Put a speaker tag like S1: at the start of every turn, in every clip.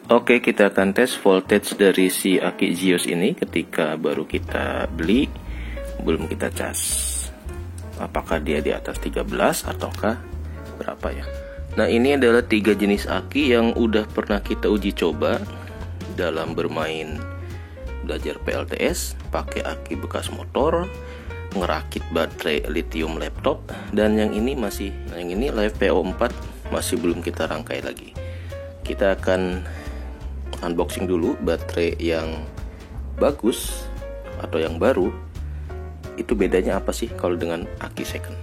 S1: Oke, kita akan tes voltage dari si aki Zeus ini ketika baru kita beli, belum kita cas. Apakah dia di atas 13 ataukah berapa ya? Nah, ini adalah 3 jenis aki yang udah pernah kita uji coba dalam bermain belajar PLTS, pakai aki bekas motor, ngerakit baterai lithium laptop, dan yang ini Live PO4 masih belum kita rangkai lagi. Kita akan unboxing dulu baterai yang bagus atau yang baru. Itu bedanya apa sih kalau dengan aki second?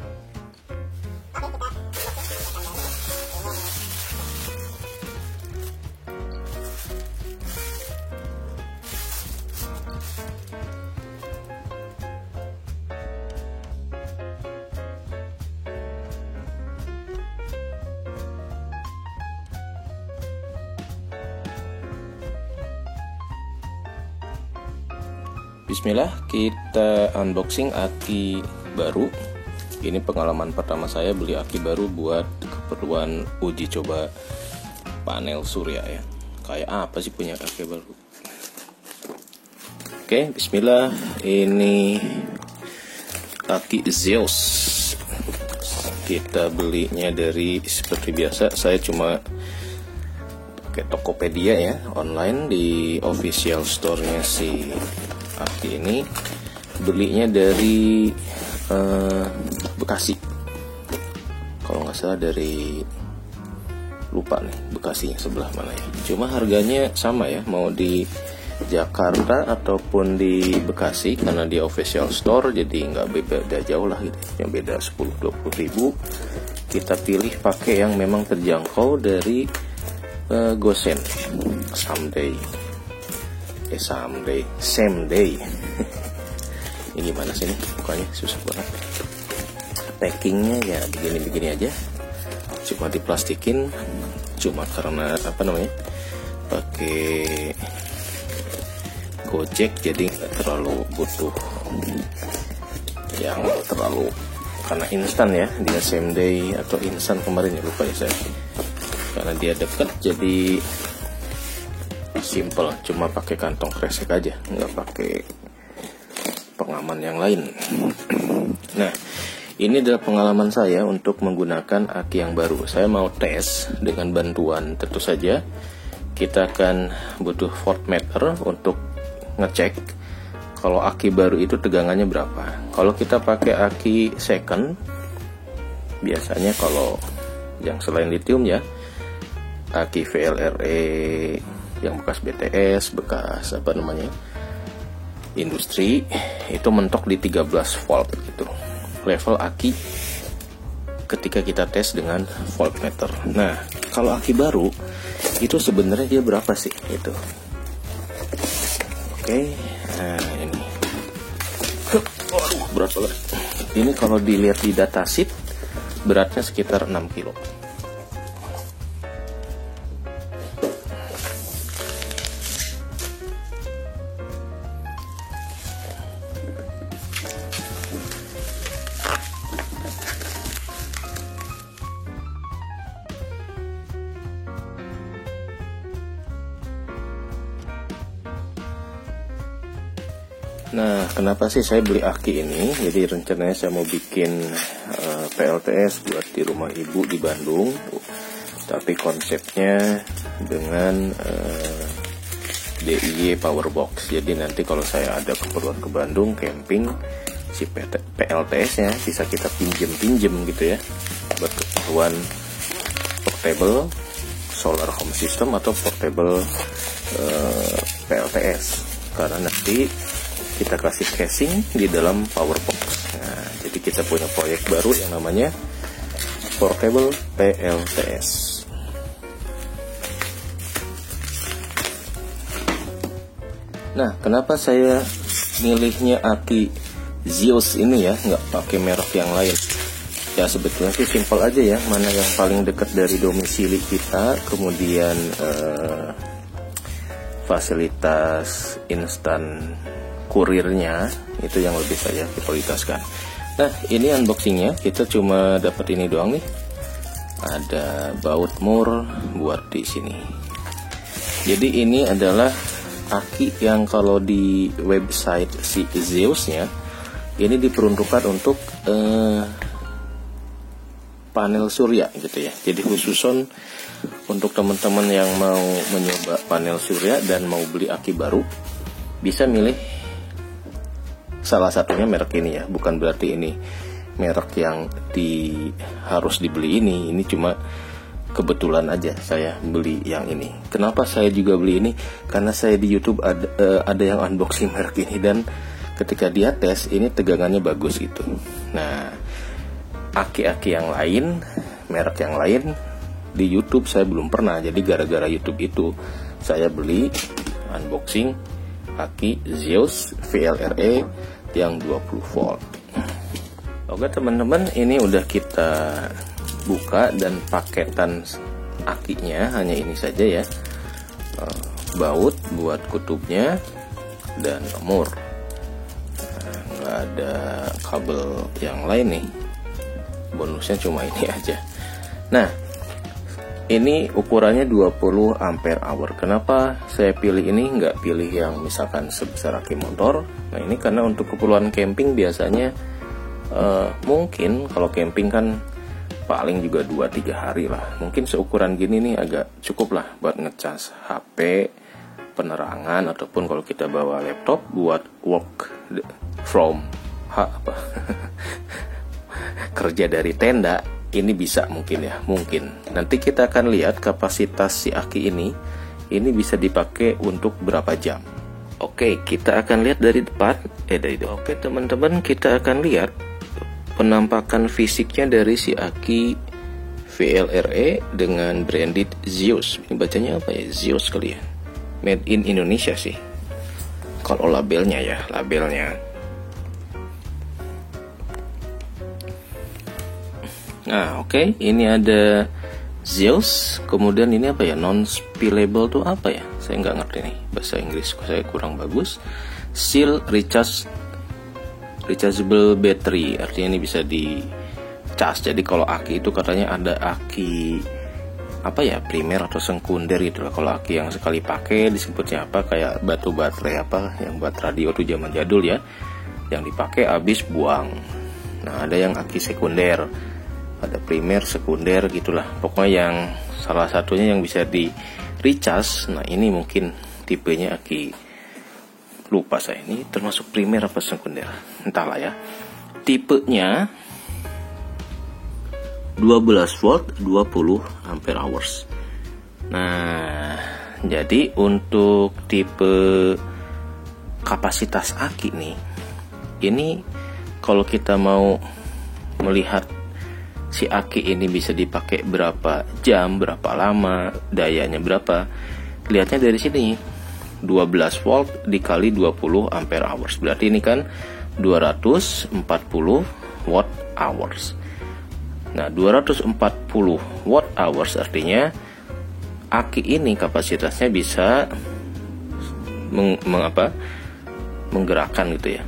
S1: Bismillah, kita unboxing aki baru. Ini pengalaman pertama saya beli aki baru buat keperluan uji coba panel surya ya. Kayak apa sih punya aki baru? Oke, bismillah. Ini aki Zeus. Kita belinya dari seperti biasa, saya cuma pakai Tokopedia ya, online di official store-nya si aki ini. Belinya dari Bekasi, kalau nggak salah, dari lupa nih Bekasinya sebelah mana ya. Cuma harganya sama ya, mau di Jakarta ataupun di Bekasi, karena di official store jadi nggak beda jauh lah gitu, yang beda 10-20 ribu. Kita pilih pakai yang memang terjangkau dari Gosen Same Day. Ini gimana sih nih, bukannya susah banget. Packingnya ya begini-begini aja, cuma diplastikin, cuma karena pakai Gojek jadi nggak terlalu butuh yang terlalu, karena instan ya, dia same day atau instan kemarin ya, lupa ya saya, karena dia dekat jadi simple, cuma pakai kantong kresek aja, nggak pakai pengaman yang lain. Nah, ini adalah pengalaman saya untuk menggunakan aki yang baru. Saya mau tes dengan bantuan, tentu saja kita akan butuh voltmeter untuk ngecek kalau aki baru itu tegangannya berapa. Kalau kita pakai aki second, biasanya kalau yang selain lithium ya, aki VLRE yang bekas BTS, bekas industri, itu mentok di 13 volt gitu level aki ketika kita tes dengan voltmeter. Nah, kalau aki baru itu sebenarnya dia berapa sih itu? Oke, nah ini berat banget. Ini kalau dilihat di datasheet beratnya sekitar 6 kilo. Nah, kenapa sih saya beli aki ini? Jadi rencananya saya mau bikin PLTS buat di rumah ibu di Bandung, tapi konsepnya dengan DIY Powerbox. Jadi nanti kalau saya ada keperluan ke Bandung camping, si PLTS-nya bisa kita pinjem gitu ya, buat keperluan portable solar home system atau portable PLTS, karena nanti kita kasih casing di dalam Powerbox. Nah, jadi kita punya proyek baru yang namanya Portable PLTS. Nah, kenapa saya milihnya aki Zeus ini ya, nggak pakai merek yang lain? Ya sebetulnya sih simpel aja ya, mana yang paling dekat dari domisili kita, kemudian fasilitas instan kurirnya itu yang lebih saya prioritaskan. Nah, ini unboxingnya, kita cuma dapat ini doang nih. Ada baut mur buat di sini. Jadi ini adalah aki yang kalau di website si Zeus-nya ini diperuntukkan untuk panel surya gitu ya. Jadi khususon untuk teman-teman yang mau mencoba panel surya dan mau beli aki baru, bisa milih salah satunya merek ini ya. Bukan berarti ini merek yang harus dibeli ini cuma kebetulan aja saya beli yang ini. Kenapa saya juga beli ini? Karena saya di YouTube ada yang unboxing merek ini, dan ketika dia tes ini tegangannya bagus gitu. Nah, aki-aki yang lain, merek yang lain di YouTube saya belum pernah. Jadi gara-gara YouTube itu saya beli unboxing aki Zeus VLRE yang 20 volt. Oke teman-teman, ini udah kita buka dan paketan akinya hanya ini saja ya. Baut buat kutubnya dan nomor. Nggak ada kabel yang lain nih. Bonusnya cuma ini aja. Nah, ini ukurannya 20 ampere hour. Kenapa saya pilih ini, nggak pilih yang misalkan sebesar aki motor? Nah, ini karena untuk keperluan camping biasanya mungkin kalau camping kan paling juga 2-3 hari lah. Mungkin seukuran gini nih agak cukup lah buat ngecas HP, penerangan, ataupun kalau kita bawa laptop buat work from kerja dari tenda, ini bisa mungkin ya, mungkin. Nanti kita akan lihat kapasitas si aki ini bisa dipakai untuk berapa jam. Oke, kita akan lihat dari depan. Oke teman-teman, kita akan lihat penampakan fisiknya dari si aki VLRE dengan branded Zeus. Ini bacanya apa ya? Zeus kali ya. Made in Indonesia sih. Kalau labelnya ya, labelnya. Nah, oke, ini ada Zeus. Kemudian ini apa ya? Non-spillable tuh apa ya? Saya nggak ngerti nih. Bahasa Inggris saya kurang bagus. Seal rechargeable battery, artinya ini bisa di cas. Jadi kalau aki itu katanya ada aki apa ya, primer atau sekunder gitu lah. Kalau aki yang sekali pakai disebutnya apa, kayak batu baterai apa yang buat radio tuh zaman jadul ya, yang dipakai habis buang. Nah, ada yang aki sekunder, ada primer, sekunder gitulah. Pokoknya yang salah satunya yang bisa di recharge. Nah, ini mungkin tipenya aki, lupa saya ini termasuk primer apa sekunder, entahlah ya. Tipenya 12 volt 20 ampere hours. Nah, jadi untuk tipe kapasitas aki nih, ini kalau kita mau melihat si aki ini bisa dipakai berapa jam, berapa lama, dayanya berapa, lihatnya dari sini. 12 volt dikali 20 ampere hours, berarti ini kan 240 watt hours. Nah, 240 watt hours artinya aki ini kapasitasnya bisa menggerakkan gitu ya.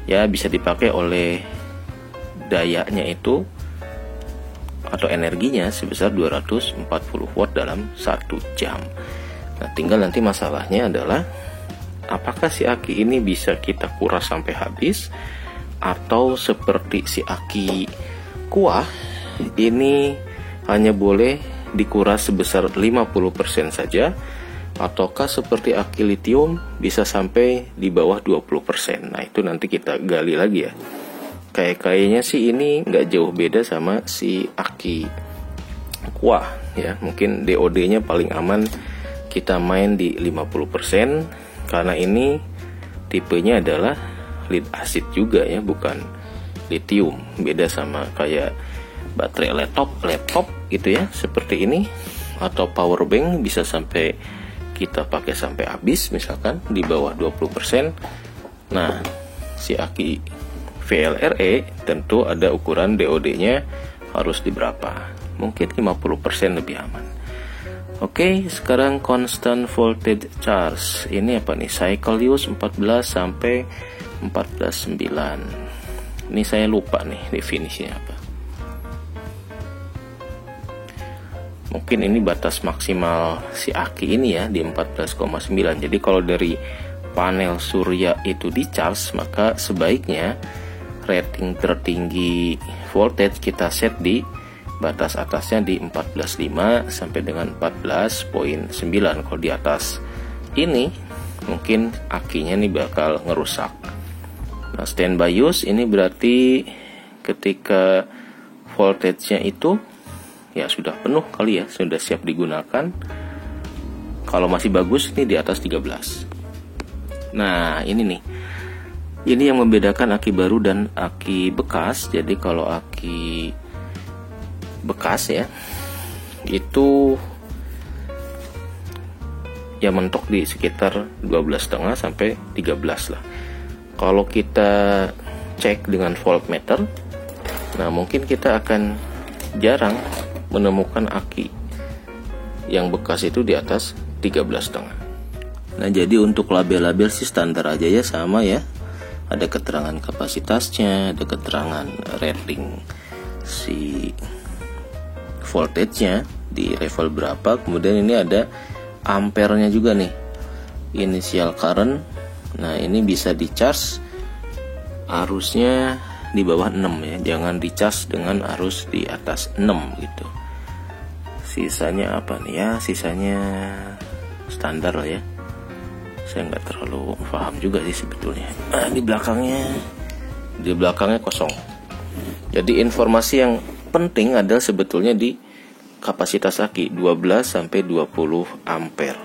S1: Ya, bisa dipakai oleh dayanya itu atau energinya sebesar 240 watt dalam 1 jam. Nah, tinggal nanti masalahnya adalah apakah si aki ini bisa kita kuras sampai habis, atau seperti si aki kuah ini hanya boleh dikuras sebesar 50% saja, ataukah seperti aki lithium bisa sampai di bawah 20%. Nah, itu nanti kita gali lagi ya. Kayaknya sih ini nggak jauh beda sama si aki kuah ya. Mungkin DOD-nya paling aman kita main di 50%, karena ini tipenya adalah lead acid juga ya, bukan lithium. Beda sama kayak baterai laptop gitu ya, seperti ini, atau power bank bisa sampai kita pakai sampai habis misalkan di bawah 20%. Nah, si aki VLRE tentu ada ukuran DOD-nya harus di berapa, mungkin 50% lebih aman. Oke, sekarang constant voltage charge. Ini apa nih? Cycle use 14 sampai 14,9. Ini saya lupa nih definisinya apa. mungkin ini batas maksimal si aki ini ya di 14,9. Jadi kalau dari panel surya itu di charge, maka sebaiknya rating tertinggi voltage kita set di batas atasnya di 14,5 sampai dengan 14,9. Kalau di atas ini mungkin akinya nih bakal ngerusak. Nah, standby use ini berarti ketika voltage-nya itu ya sudah penuh kali ya, sudah siap digunakan. Kalau masih bagus ini di atas 13. Nah, ini nih. Ini yang membedakan aki baru dan aki bekas. Jadi kalau aki bekas ya, itu ya mentok di sekitar 12,5 sampai 13 lah. Kalau kita cek dengan voltmeter, nah mungkin kita akan jarang menemukan aki yang bekas itu di atas 13,5. Nah, jadi untuk label-label sih standar aja ya, sama ya. Ada keterangan kapasitasnya, ada keterangan rating si voltage-nya di level berapa. Kemudian ini ada ampernya juga nih, initial current. Nah, ini bisa di charge arusnya di bawah 6 ya, jangan di charge dengan arus di atas 6 gitu. Sisanya apa nih ya, sisanya standar lah ya. Saya nggak terlalu paham juga sih sebetulnya. Nah, di belakangnya kosong. Jadi informasi yang penting adalah sebetulnya di kapasitas aki 12 sampai 20 ampere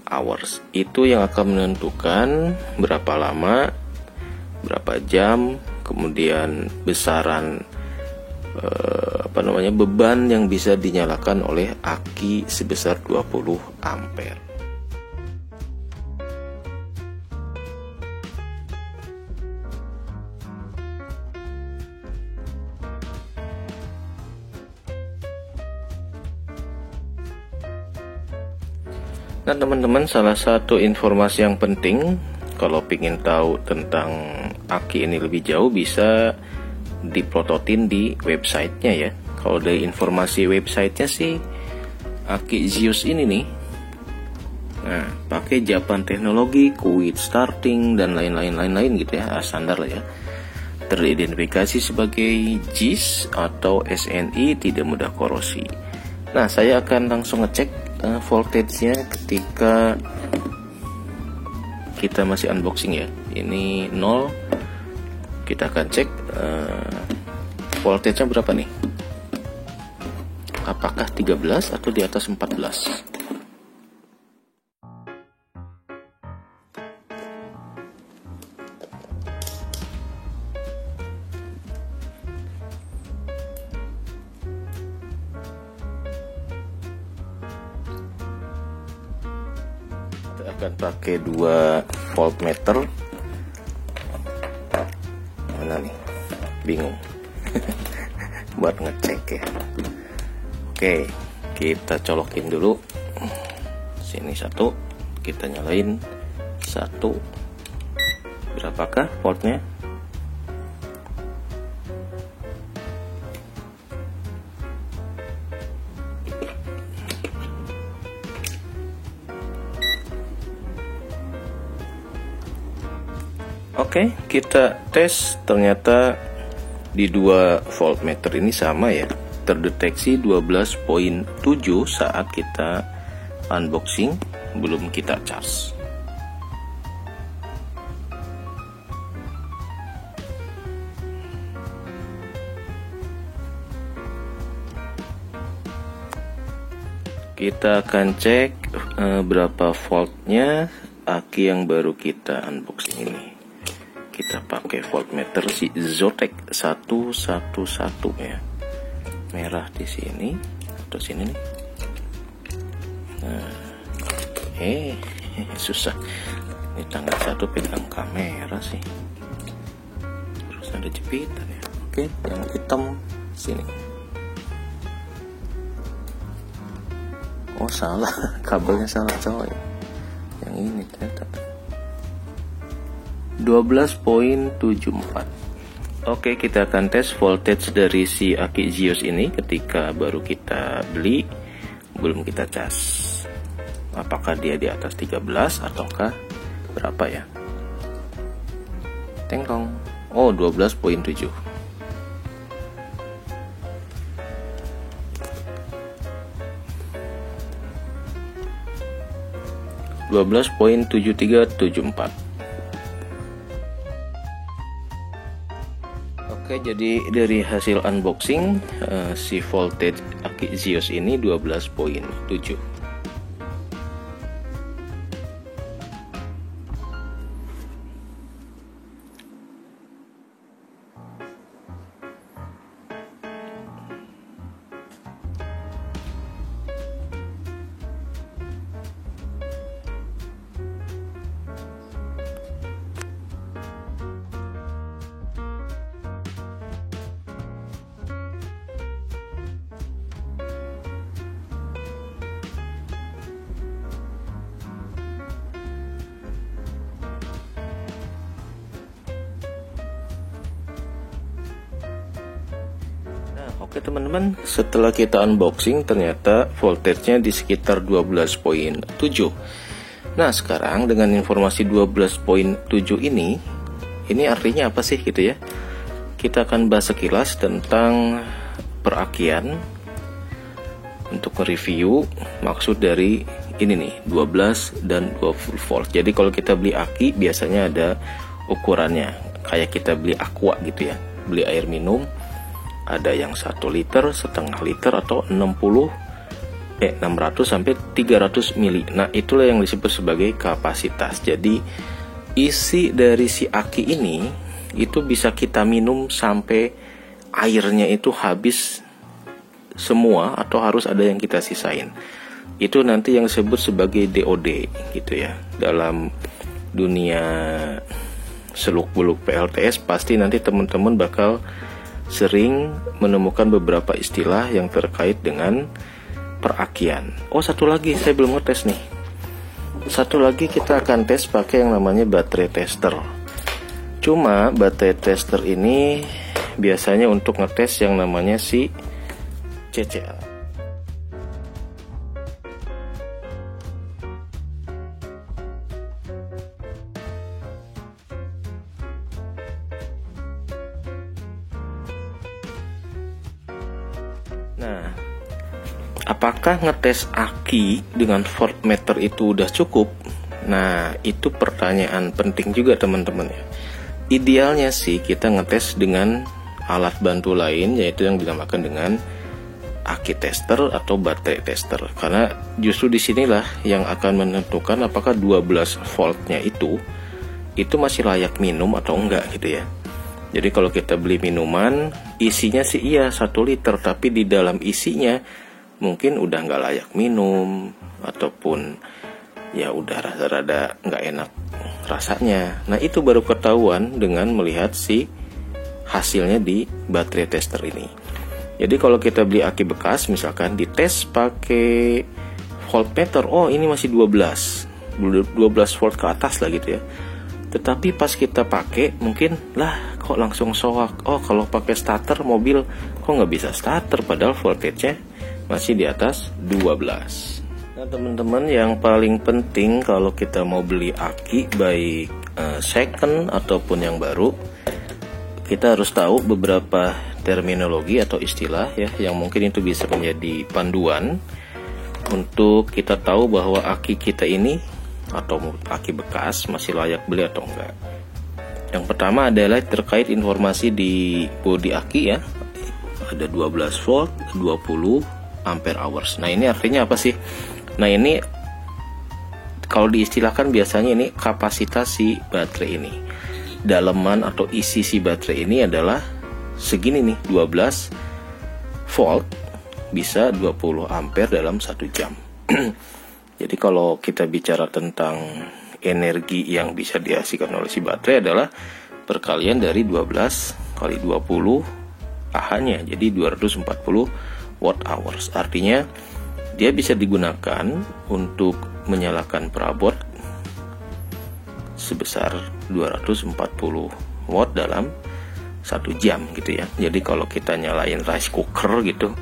S1: hours. Itu yang akan menentukan berapa lama, berapa jam, kemudian besaran beban yang bisa dinyalakan oleh aki sebesar 20 ampere. Nah teman-teman, salah satu informasi yang penting kalau ingin tahu tentang aki ini lebih jauh, bisa diplototin di websitenya ya. Kalau dari informasi websitenya sih, aki Zeus ini nih, nah pakai Japan teknologi, quick starting dan lain-lain gitu ya, standar lah ya. Teridentifikasi sebagai JIS atau SNI, tidak mudah korosi. Nah, saya akan langsung ngecek voltage-nya ketika kita masih unboxing ya. Ini 0. Kita akan cek voltage-nya berapa nih. Apakah 13 atau di atas 14? Akan pakai 2 voltmeter. Mana nih? Bingung. Buat ngecek ya. Oke, kita colokin dulu. Sini 1, kita nyalain 1. Berapakah voltnya? Oke, kita tes, ternyata di 2 voltmeter ini sama ya. Terdeteksi 12,7 saat kita unboxing, belum kita charge. Kita akan cek berapa voltnya aki yang baru kita unboxing ini. Kita pakai voltmeter si Zotac 111 ya. Merah di sini atau sini nih. Nah, susah. Ini tangan satu pegang kamera sih. Terus ada jepitan ya. Oke, yang hitam sini. Oh salah, kabelnya salah coy. Yang ini ternyata 12,74. Oke, kita akan tes voltage dari si aki Zeus ini ketika baru kita beli. belum kita cas. Apakah dia di atas 13 ataukah berapa ya? Tengkong. Oh, 12.7. (12.7374). Oke, jadi dari hasil unboxing si voltage aki Zeus ini 12.7. Oke teman-teman, setelah kita unboxing ternyata voltage-nya di sekitar 12.7. Nah sekarang dengan informasi 12.7 ini artinya apa sih gitu ya? Kita akan bahas sekilas tentang perakian untuk review maksud dari ini nih 12 dan 20 volt. Jadi kalau kita beli aki biasanya ada ukurannya, kayak kita beli aqua gitu ya, beli air minum. Ada yang 1 liter, setengah liter, atau 600 sampai 300 mili. Nah itulah yang disebut sebagai kapasitas. Jadi isi dari si aki ini itu bisa kita minum sampai airnya itu habis semua, atau harus ada yang kita sisain. Itu nanti yang disebut sebagai DOD gitu ya. Dalam dunia seluk-beluk PLTS pasti nanti teman-teman bakal sering menemukan beberapa istilah yang terkait dengan perakian. Oh, satu lagi saya belum ngetes nih. Satu lagi kita akan tes pakai yang namanya baterai tester. Cuma baterai tester ini biasanya untuk ngetes yang namanya si CCA. Nah, apakah ngetes aki dengan voltmeter itu udah cukup? Nah, itu pertanyaan penting juga teman-teman ya. Idealnya sih kita ngetes dengan alat bantu lain, yaitu yang dinamakan dengan aki tester atau baterai tester. Karena justru disinilah yang akan menentukan apakah 12 voltnya itu masih layak minum atau enggak gitu ya. Jadi kalau kita beli minuman, isinya sih iya 1 liter, tapi di dalam isinya mungkin udah nggak layak minum, ataupun ya udah rada-rada nggak enak rasanya. Nah itu baru ketahuan dengan melihat si hasilnya di baterai tester ini. Jadi kalau kita beli aki bekas, misalkan dites pakai voltmeter, oh ini masih 12 volt ke atas lah gitu ya. Tetapi pas kita pakai mungkin lah kok langsung soak. Oh kalau pakai starter mobil kok nggak bisa starter, padahal voltage-nya masih di atas 12. Nah teman-teman, yang paling penting kalau kita mau beli aki baik second ataupun yang baru, kita harus tahu beberapa terminologi atau istilah ya, yang mungkin itu bisa menjadi panduan untuk kita tahu bahwa aki kita ini atau aki bekas masih layak beli atau enggak. Yang pertama adalah terkait informasi di bodi aki ya. Ada 12 volt, 20 ampere hours. Nah, ini artinya apa sih? Nah, ini kalau diistilahkan biasanya ini kapasitas si baterai ini. Daleman atau isi si baterai ini adalah segini nih, 12 volt bisa 20 ampere dalam 1 jam. Jadi kalau kita bicara tentang energi yang bisa dihasilkan oleh si baterai adalah perkalian dari 12 kali 20 AH-nya, jadi 240 watt hours. Artinya dia bisa digunakan untuk menyalakan perabot sebesar 240 watt dalam 1 jam gitu ya. Jadi kalau kita nyalain rice cooker gitu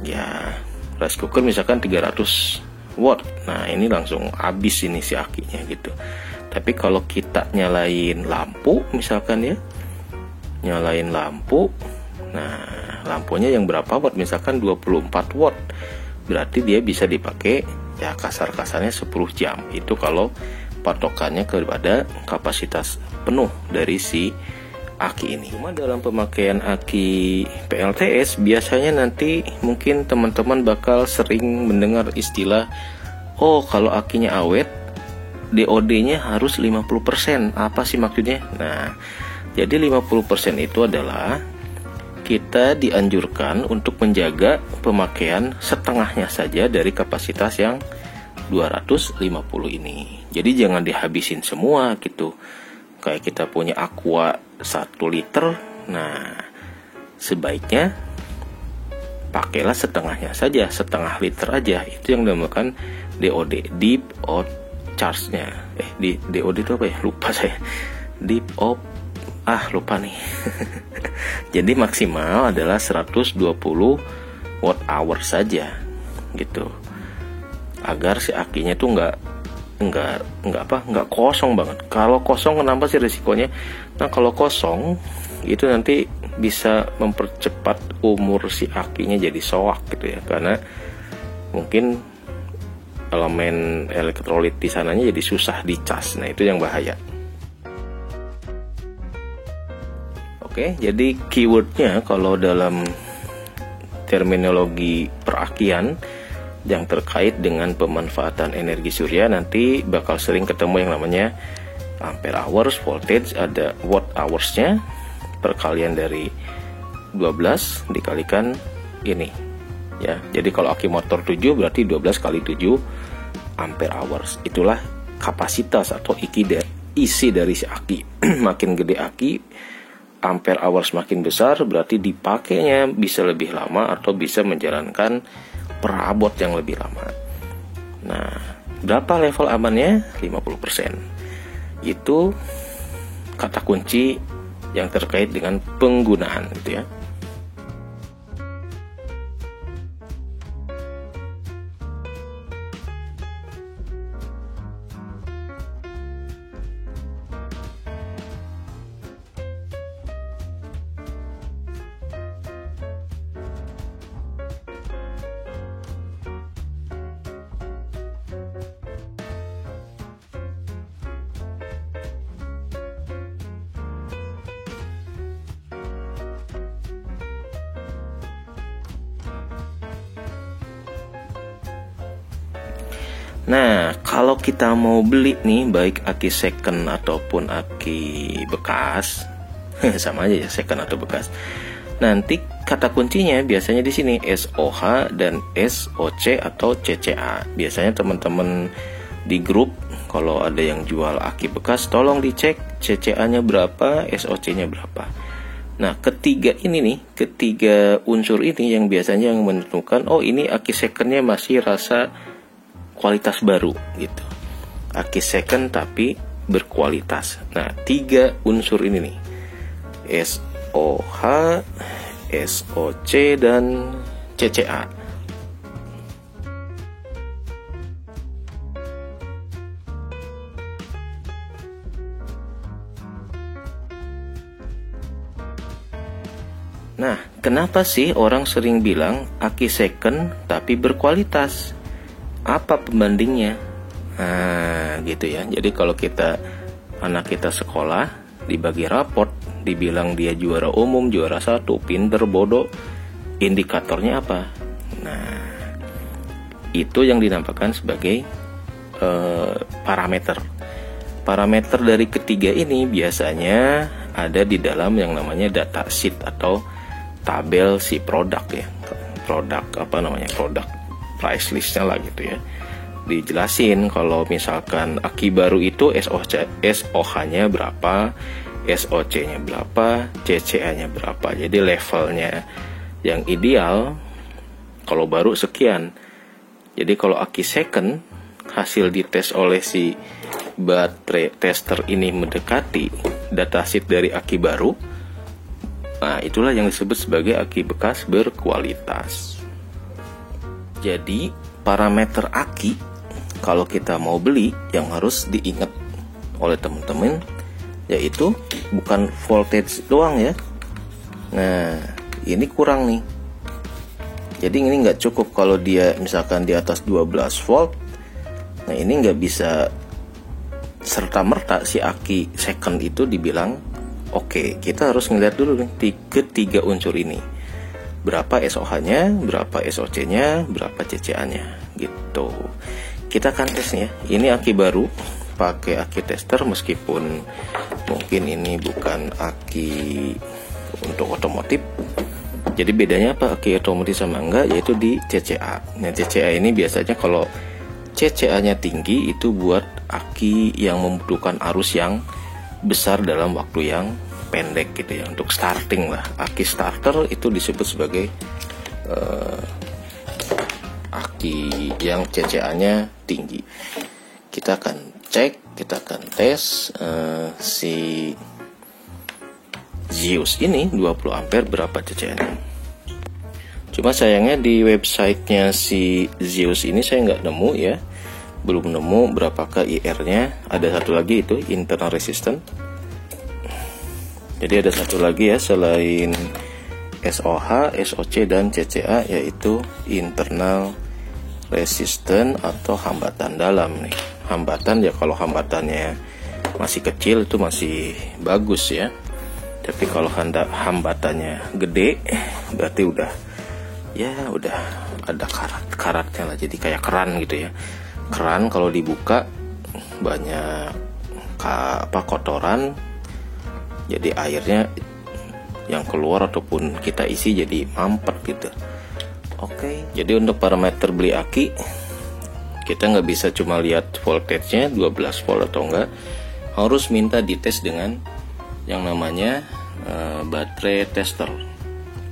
S1: ya rice cooker misalkan 300 watt. Nah, ini langsung habis ini si akinya gitu. Tapi kalau kita nyalain lampu misalkan ya, nyalain lampu, nah lampunya yang berapa watt, misalkan 24 watt, berarti dia bisa dipakai ya kasar-kasarnya 10 jam. Itu kalau patokannya kepada kapasitas penuh dari si aki ini. Cuma dalam pemakaian aki PLTS biasanya nanti mungkin teman-teman bakal sering mendengar istilah, oh kalau akinya awet DOD-nya harus 50%. Apa sih maksudnya? Nah, jadi 50% itu adalah kita dianjurkan untuk menjaga pemakaian setengahnya saja dari kapasitas yang 250 ini. Jadi jangan dihabisin semua gitu. Kayak kita punya aqua 1 liter, nah sebaiknya pakailah setengahnya saja, setengah liter aja. Itu yang dinamakan DOD, deep out charge-nya. Di DOD itu apa ya? Lupa saya. Deep out, lupa nih. Jadi maksimal adalah 120 watt hour saja gitu. Agar si akinya tuh nggak kosong banget. Kalau kosong kenapa sih risikonya? Nah, kalau kosong itu nanti bisa mempercepat umur si akinya jadi soak gitu ya, karena mungkin elemen elektrolit di sananya jadi susah dicas. Nah, itu yang bahaya. Oke, jadi keywordnya kalau dalam terminologi perakian yang terkait dengan pemanfaatan energi surya, nanti bakal sering ketemu yang namanya ampere hours, voltage, ada watt hours-nya, perkalian dari 12 dikalikan ini ya. Jadi kalau aki motor 7 berarti 12 kali 7 ampere hours. Itulah kapasitas atau isi dari si aki. Makin gede aki, ampere hours makin besar, berarti dipakainya bisa lebih lama atau bisa menjalankan perabot yang lebih lama. Nah, berapa level amannya? 50%. Itu kata kunci yang terkait dengan penggunaan gitu ya. Nah, kalau kita mau beli nih, baik aki second ataupun aki bekas, sama aja ya, second atau bekas. Nanti kata kuncinya biasanya di sini SOH dan SOC atau CCA. Biasanya teman-teman di grup kalau ada yang jual aki bekas, tolong dicek CCA-nya berapa, SOC-nya berapa. Nah, ketiga unsur ini yang biasanya yang menentukan, oh ini aki second-nya masih rasa kualitas baru gitu. Aki second tapi berkualitas. Nah, 3 unsur ini nih, SOH, SOC dan CCA. Nah, kenapa sih orang sering bilang aki second tapi berkualitas? Apa pembandingnya? Nah, gitu ya. Jadi kalau anak kita sekolah, dibagi raport, dibilang dia juara umum, juara 1, pinter, bodoh, indikatornya apa? Nah, itu yang dinamakan sebagai parameter. Parameter dari ketiga ini biasanya ada di dalam yang namanya data sheet atau tabel si produk ya. Produk price listnya lah gitu ya. Dijelasin kalau misalkan aki baru itu SOH-nya berapa, SOC-nya berapa, CCA-nya berapa. Jadi levelnya yang ideal kalau baru sekian. Jadi kalau aki second, hasil dites oleh si baterai tester ini mendekati datasheet dari aki baru, nah itulah yang disebut sebagai aki bekas berkualitas. Jadi parameter aki kalau kita mau beli yang harus diingat oleh teman-teman yaitu bukan voltage doang ya. Nah ini kurang nih. Jadi ini nggak cukup kalau dia misalkan di atas 12 volt. Nah ini nggak bisa serta-merta si aki second itu dibilang oke. Kita harus ngeliat dulu nih ketiga unsur ini. Berapa SOH-nya, berapa SOC-nya, berapa CCA-nya gitu. Kita akan tes nih ya. Ini aki baru, pakai aki tester meskipun mungkin ini bukan aki untuk otomotif. Jadi bedanya apa aki otomotif sama enggak, yaitu di CCA. Nah CCA ini biasanya kalau CCA-nya tinggi itu buat aki yang membutuhkan arus yang besar dalam waktu yang pendek gitu ya, untuk starting lah. Aki starter itu disebut sebagai aki yang CCA-nya tinggi. Kita akan cek, kita akan tes si Zeus ini 20 ampere berapa CCA-nya. Cuma sayangnya di websitenya si Zeus ini saya nggak nemu ya, belum nemu berapakah IR-nya. Ada satu lagi itu internal resistance. Jadi ada satu lagi ya selain SOH, SOC dan CCA, yaitu internal resistance atau hambatan dalam nih. Hambatan ya kalau hambatannya masih kecil itu masih bagus ya. Tapi kalau hambatannya gede berarti udah ada karatnya lah, jadi kayak keran gitu ya. Keran kalau dibuka banyak kotoran, jadi airnya yang keluar ataupun kita isi jadi mampet gitu. Oke. Jadi untuk parameter beli aki kita nggak bisa cuma lihat voltage-nya 12 volt atau enggak, harus minta dites dengan yang namanya baterai tester.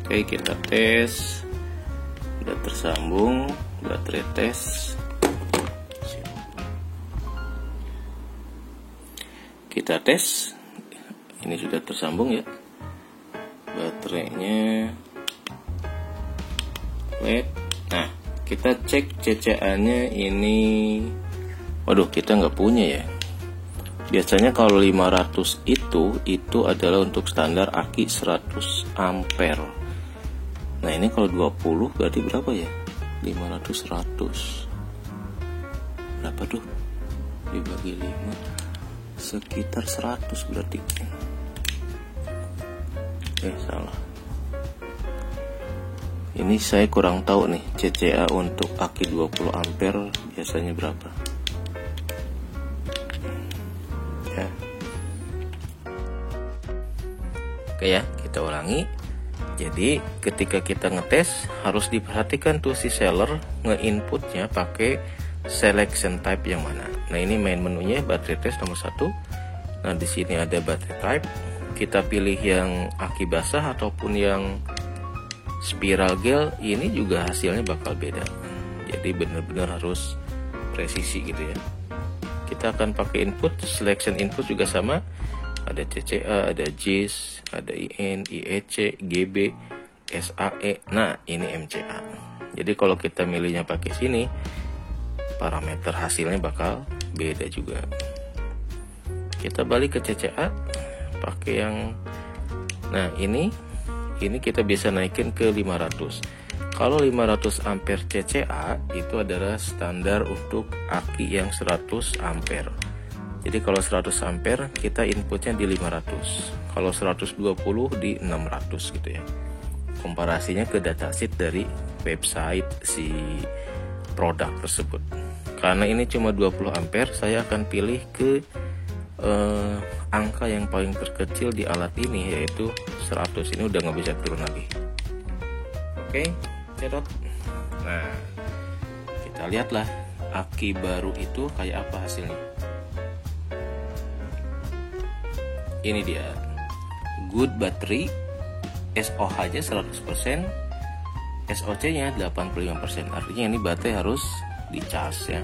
S1: Oke, kita tes. Udah tersambung baterai tes. Kita tes. Ini sudah tersambung ya baterainya. Nah kita cek CCA-nya ini. Waduh, kita nggak punya ya. Biasanya kalau 500 itu adalah untuk standar aki 100 ampere. Nah ini kalau 20 berarti berapa ya? 500 100 berapa tuh? Dibagi 5 sekitar 100 berarti. Salah. Ini saya kurang tahu nih CCA untuk aki 20 ampere biasanya berapa ya. Oke ya, kita ulangi. Jadi ketika kita ngetes harus diperhatikan tuh si seller nge-inputnya pakai selection type yang mana. Nah ini main menunya baterai test nomor 1. Nah di sini ada baterai type. Kita pilih yang aki basah ataupun yang spiral gel, ini juga hasilnya bakal beda. Jadi benar-benar harus presisi gitu ya. Kita akan pakai input, selection input juga sama. Ada CCA, ada JIS, ada IN, IEC, GB, SAE. Nah ini MCA. Jadi kalau kita milihnya pakai sini, parameter hasilnya bakal beda juga. Kita balik ke CCA, pakai yang ini kita bisa naikin ke 500. Kalau 500 ampere CCA itu adalah standar untuk aki yang 100 ampere. Jadi kalau 100 ampere kita inputnya di 500. Kalau 120 di 600 gitu ya. Komparasinya ke datasheet dari website si produk tersebut. Karena ini cuma 20 ampere, saya akan pilih ke angka yang paling terkecil di alat ini, yaitu 100. Ini udah nggak bisa turun lagi. Oke, cedot. Nah kita lihatlah aki baru itu kayak apa hasilnya. Ini dia, good battery, SOH nya 100%, SOC nya 85%. Artinya ini baterai harus dicas ya.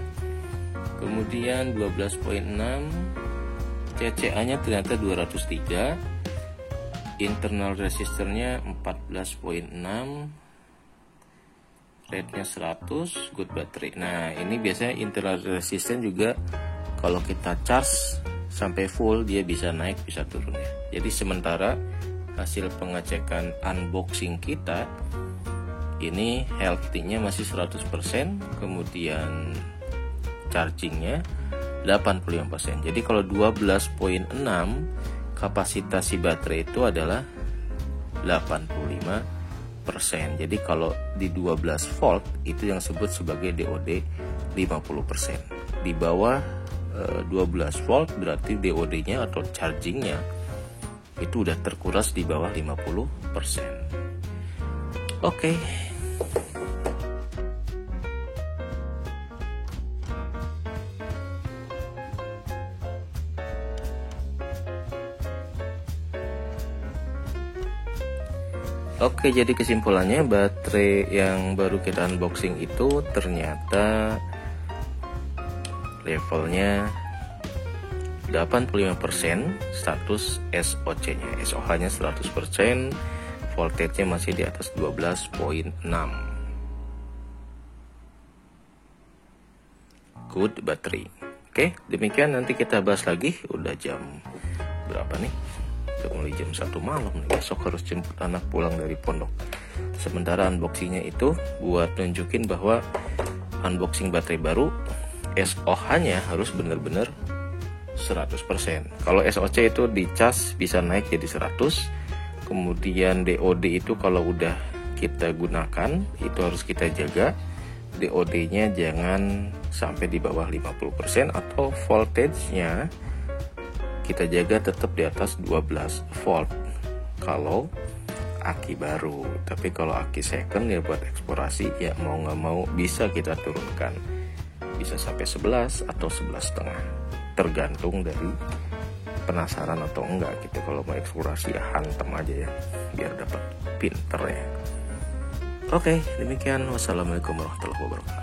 S1: Kemudian 12.6, CCA nya ternyata 203, internal resistornya 14.6, rate-nya 100, good battery. Nah, ini biasanya internal resistance juga kalau kita charge sampai full dia bisa naik bisa turun ya. Jadi sementara hasil pengecekan unboxing kita ini healthy-nya masih 100%, kemudian chargingnya 85%. Jadi kalau 12.6 kapasitas si baterai itu adalah 85%. Jadi kalau di 12 volt itu yang disebut sebagai DOD 50%. Di bawah 12 volt berarti DOD-nya atau chargingnya itu udah terkuras di bawah 50%. Oke. Oke, jadi kesimpulannya baterai yang baru kita unboxing itu ternyata levelnya 85% status SOC-nya. SOH-nya 100%, voltage-nya masih di atas 12.6. Good battery. Oke, demikian, nanti kita bahas lagi. Udah jam berapa nih? Udah mulai jam 1 malam nih. Besok harus jemput anak pulang dari pondok. Sementara unboxingnya itu buat nunjukin bahwa unboxing baterai baru SOH-nya harus benar-benar 100%. Kalau SOC itu dicas bisa naik jadi 100. Kemudian DOD itu kalau udah kita gunakan itu harus kita jaga DOD-nya jangan sampai di bawah 50%, atau voltage-nya kita jaga tetap di atas 12 volt kalau aki baru. Tapi kalau aki second ya buat eksplorasi ya mau nggak mau bisa kita turunkan, bisa sampai 11 atau 11,5, tergantung dari penasaran atau enggak gitu. Kalau mau eksplorasi ya hantem aja ya biar dapat pinter ya. Oke, demikian. Wassalamualaikum warahmatullahi wabarakatuh.